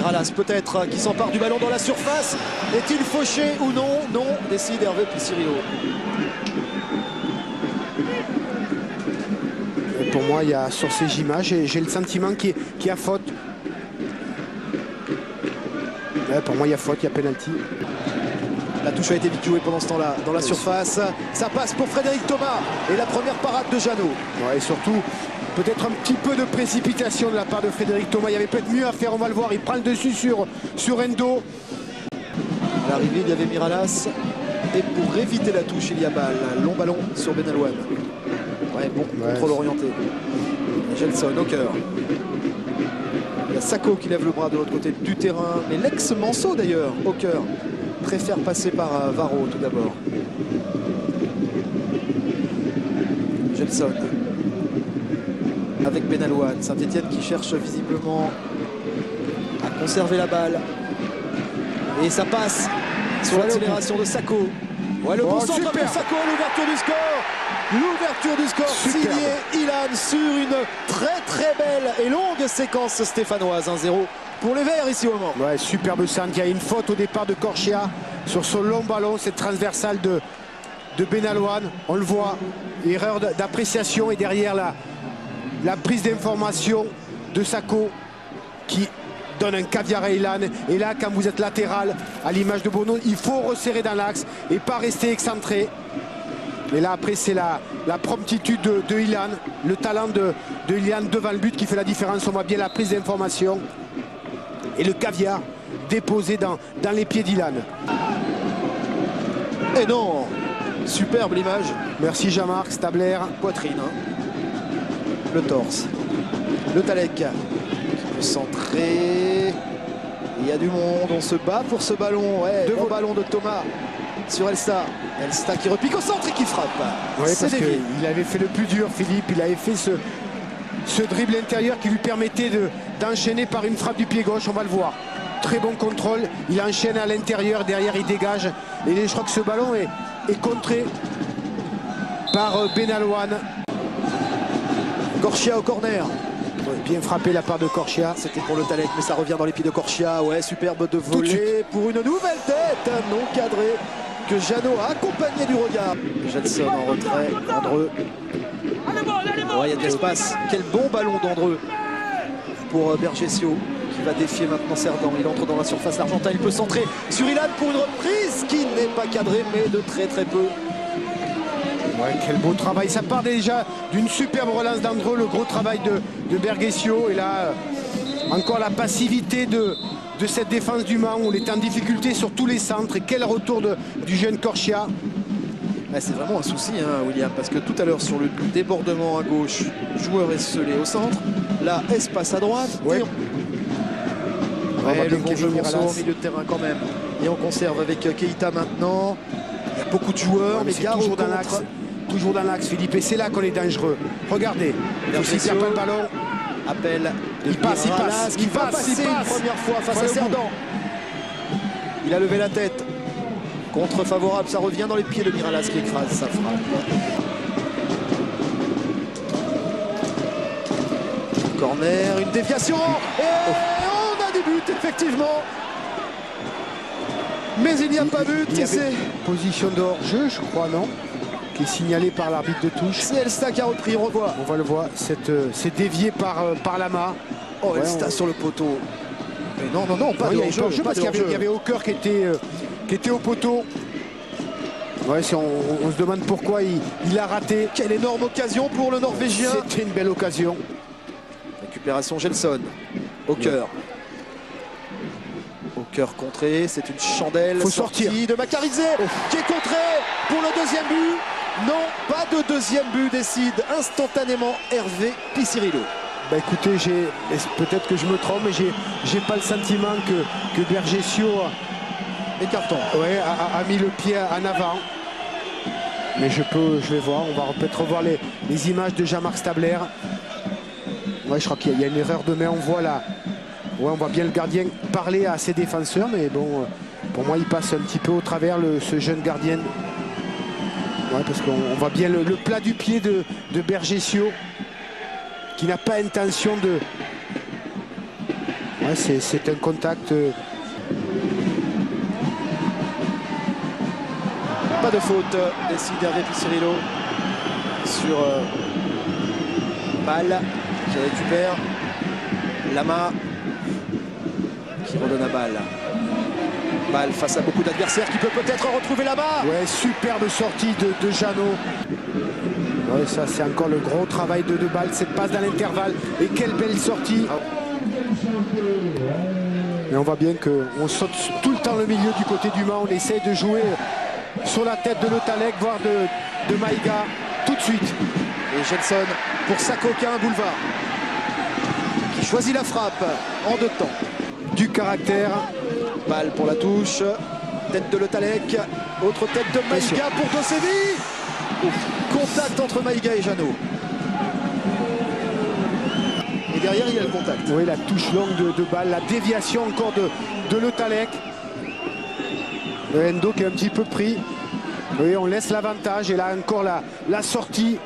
Miralas peut-être qui s'empare du ballon dans la surface. Est-il fauché ou non? Non, décide Hervé Piscirillo. Pour moi, il y a sur ces images, j'ai le sentiment qu'il y a faute. Ouais, pour moi, il y a faute, il y a pénalty. La touche a été vite jouée pendant ce temps-là dans la surface. Ça passe pour Frédéric Thomas et la première parade de Jeannot. Ouais, et surtout, peut-être un petit peu de précipitation de la part de Frédéric Thomas. Il y avait peut-être mieux à faire, on va le voir. Il prend le dessus sur Endo. À l'arrivée, il y avait Miralas. Et pour éviter la touche, il y a balle. Long ballon sur Benalouane. Ouais, bon, contrôle orienté. Gelson au cœur. Il y a Sako qui lève le bras de l'autre côté du terrain. Mais l'ex-Manceau d'ailleurs, au cœur, préfère passer par Varro tout d'abord. Gelson avec Benalouane. Saint-Etienne qui cherche visiblement à conserver la balle. Et ça passe sur l'accélération de Sako. Ouais, le bon centre pour Sako, l'ouverture du score. L'ouverture du score signé Ilan sur une très belle et longue séquence stéphanoise. 1-0 pour les Verts ici au moment. Ouais, superbe centre. Il y a une faute au départ de Corchia sur son long ballon, cette transversale de Benalouane. On le voit, erreur d'appréciation et derrière la prise d'information de Sako qui donne un caviar à Ilan. Et là, quand vous êtes latéral, à l'image de Bono, il faut resserrer dans l'axe et pas rester excentré. Mais là, après, c'est la promptitude de Ilan, le talent de Ilan devant le but qui fait la différence. On voit bien la prise d'information et le caviar déposé dans les pieds d'Ilan. Et non, superbe l'image. Merci Jean-Marc Stabler. Poitrine, hein. Le torse. Le Talek qui peut centrer. Il y a du monde, on se bat pour ce ballon. Ouais, bon ballon de Thomas sur Elsta. Elsta qui repique au centre et qui frappe. Oui, parce qu'il avait fait le plus dur, Philippe. Il avait fait ce dribble intérieur qui lui permettait d'enchaîner par une frappe du pied gauche. On va le voir. Très bon contrôle. Il enchaîne à l'intérieur. Derrière, il dégage. Et je crois que ce ballon est contré par Benalouane. Corchia au corner. Bien frappé la part de Corchia. C'était pour le Talek, mais ça revient dans les pieds de Corchia. Ouais, superbe de volée pour une nouvelle tête non cadrée que Jeannot a accompagné du regard. Gelson en retrait, Andreu. Ouais, il y a de l'espace. Quel bon ballon d'Andreu pour Bergesio qui va défier maintenant Cerdan. Il entre dans la surface argentine. Il peut centrer sur Ilan pour une reprise qui n'est pas cadrée, mais de très peu. Ouais, quel beau travail. Ça part déjà d'une superbe relance d'Andreu, le gros travail de Bergesio. Et là, encore la passivité de cette défense du Mans. On est en difficulté sur tous les centres. Et quel retour du jeune Corchia. Ouais, c'est vraiment un souci, hein, William, parce que tout à l'heure, sur le débordement à gauche, joueur esselé au centre. Là, espace à droite. Ouais. Le bon jeu au milieu de terrain quand même. Et on conserve avec Keita maintenant. Il y a beaucoup de joueurs, mais gare toujours dans l'axe. Toujours dans l'axe, Philippe, et c'est là qu'on est dangereux. Regardez, s'il n'y a pas le ballon. Appel. Il passe. Une première fois face à Cerdan. Il a levé la tête. Contre favorable, ça revient dans les pieds de Miralas qui écrase sa frappe. Corner, une déviation. Et on a des buts, effectivement. Mais il n'y a pas but. Il y avait position de hors-jeu, je crois, non? Qui est signalé par l'arbitre de touche. C'est Elsta qui a repris, on revoit. On va le voir, c'est dévié par Lama. Oh, Elsta sur le poteau. Mais non, pas de hors-jeu, parce qu'il y avait Hawker qui était au poteau. Ouais, on se demande pourquoi il a raté. Quelle énorme occasion pour le Norvégien. C'était une belle occasion. Récupération Gelson. Au cœur. Au cœur contré, c'est une chandelle. Faut sortir de Macarizé qui est contré pour le deuxième but. Non, pas de deuxième but, décide instantanément Hervé Piscirillo. Bah écoutez, peut-être que je me trompe, mais j'ai pas le sentiment que Bergesio a mis le pied en avant. Mais je vais voir, on va peut-être revoir les images de Jean-Marc Stabler. Ouais, je crois qu'il y a une erreur de main, on voit là. Ouais, on voit bien le gardien parler à ses défenseurs, mais bon, pour moi, il passe un petit peu au travers, ce jeune gardien. Ouais, parce qu'on voit bien le plat du pied de Bergesio, qui n'a pas intention de... Ouais, c'est un contact. Pas de faute décide Hervé Piscirillo sur Balle qui récupère. Lama qui redonne à Balle. Balle face à beaucoup d'adversaires qui peut peut-être retrouver Lama. Ouais, superbe sortie de Jeannot. Ouais, ça c'est encore le gros travail de Balle, cette passe dans l'intervalle. Et quelle belle sortie. Et on voit bien qu'on saute tout le temps le milieu du côté du Mans. On essaye de jouer sur la tête de Le Tallec, voire de Maïga, tout de suite. Et Jenson pour Sako qui a un boulevard. Qui choisit la frappe en 2 temps. Du caractère. Balle pour la touche. Tête de Le Tallec. Autre tête de Maïga pour Dosevi. Contact entre Maïga et Jeannot. Et derrière, il y a le contact. Oui, la touche longue de Balle, la déviation encore de Le Tallec. Le Endo qui est un petit peu pris. Oui, on laisse l'avantage. Et là, encore la sortie.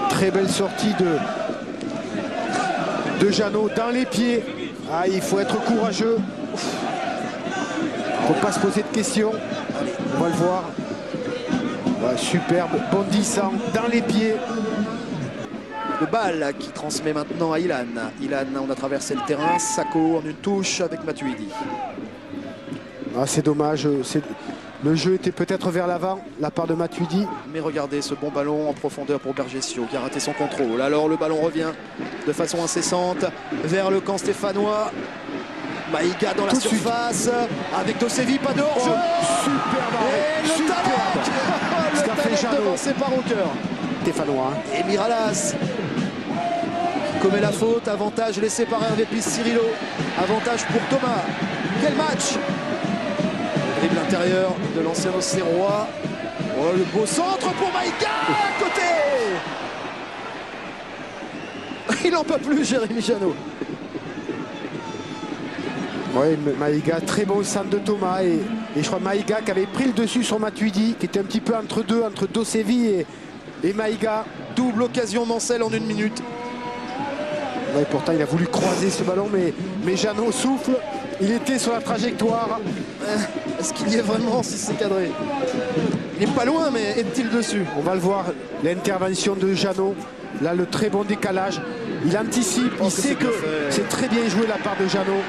Très belle sortie de Jeannot dans les pieds. Ah, il faut être courageux. Il ne faut pas se poser de questions. On va le voir. Ouais, superbe, bondissant dans les pieds. De Balle qui transmet maintenant à Ilan. Ilan, on a traversé le terrain. Sako en une touche avec Matuidi. Ah, c'est dommage. Le jeu était peut-être vers l'avant, la part de Matuidi. Mais regardez ce bon ballon en profondeur pour Bergesio qui a raté son contrôle. Alors le ballon revient de façon incessante vers le camp stéphanois. Maïga dans la surface avec Dosevi, pas de hors-jeu. Et le Tallec devancé par Hauker. Stéphanois. Et Miralas commet la faute. Avantage laissé par Hervé Piscirillo. Avantage pour Thomas. Quel match! Dribble intérieur de l'ancien Auxerrois. Oh, le beau centre pour Maïga à côté. Il n'en peut plus, Jérémy Jeannot. Oui, Maïga, très bon centre de Thomas. Et je crois Maïga qui avait pris le dessus sur Matuidi, qui était un petit peu entre deux, entre Dosevi et Maïga. Double occasion Mancel en 1 minute. Ouais, pourtant, il a voulu croiser ce ballon, mais Jeannot souffle. Il était sur la trajectoire. Est-ce qu'il y est vraiment si c'est cadré? Il n'est pas loin, mais est-il dessus? On va le voir, l'intervention de Jeannot. Là, le très bon décalage. Il anticipe, il sait que c'est très bien joué de la part de Jeannot.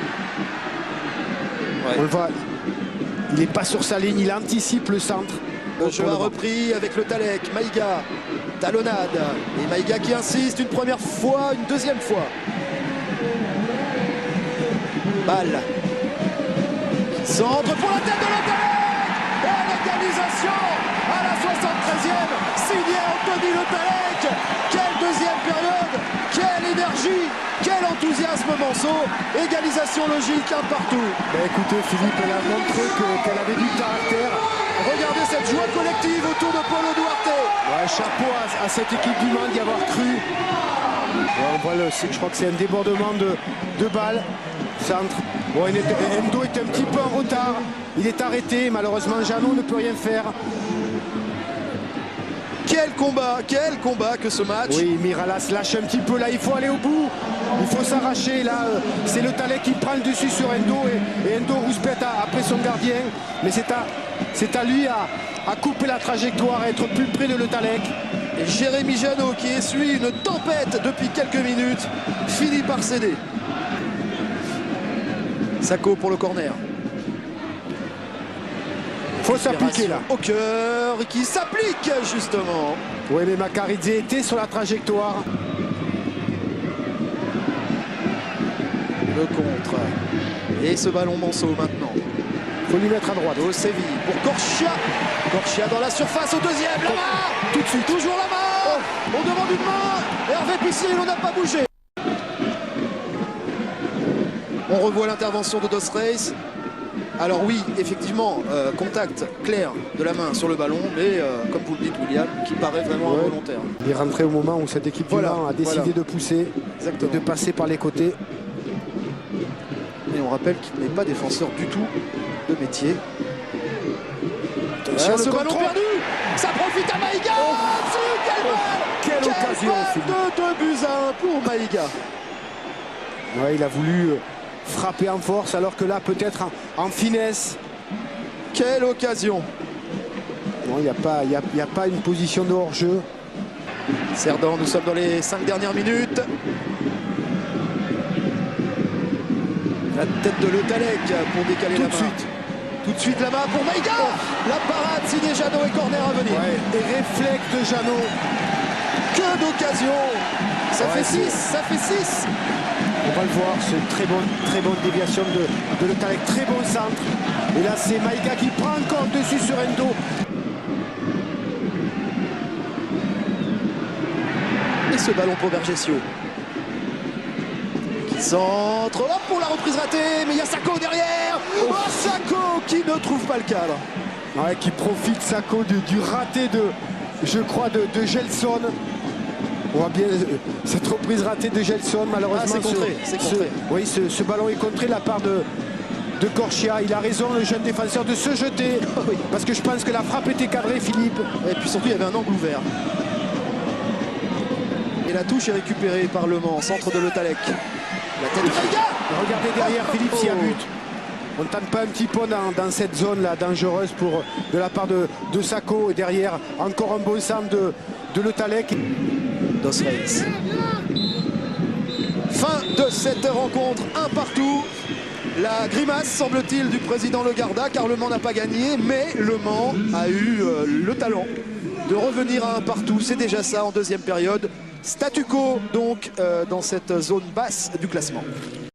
Ouais. On le voit, il n'est pas sur sa ligne, il anticipe le centre. Le jeu a repris avec Le Tallec, Maïga, talonnade. Et Maïga qui insiste une première fois, une deuxième fois. Balle. Centre pour la tête de Le Tallec. Et l'égalisation à la 73e. Signé Anthony Le Tallec. Quelle deuxième période. Quelle énergie. Quel enthousiasme Manceau. Égalisation logique, un partout. Écoutez, Philippe, elle a montré qu'elle avait du caractère. Regardez cette joie collective autour de Paulo Duarte. Ouais, chapeau à cette équipe du Mans d'y avoir cru. Ouais, on voit je crois que c'est un débordement de Balle. Centre. Bon, Endo est un petit peu en retard. Il est arrêté. Malheureusement, Jeannot ne peut rien faire. Quel combat que ce match. Oui, Miralas lâche un petit peu. Là, il faut aller au bout. Il faut s'arracher. Là, c'est Le Tallec qui prend le dessus sur Endo. Et Endo rouspète après son gardien. Mais c'est à lui à couper la trajectoire, à être plus près de Le Tallec. Et Jérémy Jeannot, qui essuie une tempête depuis quelques minutes, finit par céder. Sako pour le corner. Faut s'appliquer là. Au cœur qui s'applique justement. Oui, mais Makaridze était sur la trajectoire. Le contre. Et ce ballon Manceau maintenant. Faut lui mettre à droite. Dosevi pour Corchia. Corchia dans la surface au deuxième. La main. Tout de suite. Toujours la main. On demande une main. Hervé Piscirillo n'a pas bougé. On revoit l'intervention de Dos Reis. Alors oui, effectivement, contact clair de la main sur le ballon, mais comme vous le dites, William, qui paraît vraiment involontaire. Il est rentré au moment où cette équipe du Mans a décidé de pousser, et de passer par les côtés. Et on rappelle qu'il n'est pas défenseur du tout de métier. Attention, ce ballon perdu. Ça profite à Maïga. Quelle occasion, de 2 buts à 1 pour Maïga. Ouais, il a voulu frapper en force alors que là peut-être en finesse. Quelle occasion! Non, il n'y a pas une position de hors-jeu. Cerdan, nous sommes dans les 5 dernières minutes. La tête de Le Tallec pour décaler la main. Tout de suite la main pour Maïga. La parade signée Jeannot et corner à venir. Ouais, et réflexe de Jeannot. Que d'occasion! Ça fait 6, ça fait 6. On va le voir, c'est une très bonne déviation de Le Tallec, très bon centre. Et là c'est Maïga qui prend encore dessus sur Endo. Et ce ballon pour Vergesio. Qui centre. Hop, pour la reprise ratée. Mais il y a Sako derrière. Oh, Sako qui ne trouve pas le cadre. Ouais, qui profite Sako du raté je crois, de Gelson. On voit bien cette reprise ratée de Gelson, malheureusement. Ah, c'est contré, c'est contré. Oui, ce ballon est contré de la part de Corchia. Il a raison, le jeune défenseur, de se jeter. Oui. Parce que je pense que la frappe était cadrée, Philippe. Et puis surtout, il y avait un angle ouvert. Et la touche est récupérée par Le Mans, centre de Le Tallec. La tête de Maïga. Regardez derrière, Philippe, s'il y a but. On ne tente pas un petit peu dans cette zone-là dangereuse de la part de Sako. Et derrière, encore un bon centre de Le Tallec. Dos Reis. Fin de cette rencontre, un partout. La grimace, semble-t-il, du président Le Garda, car Le Mans n'a pas gagné, mais Le Mans a eu le talent de revenir à un partout. C'est déjà ça en deuxième période. Statu quo, donc, dans cette zone basse du classement.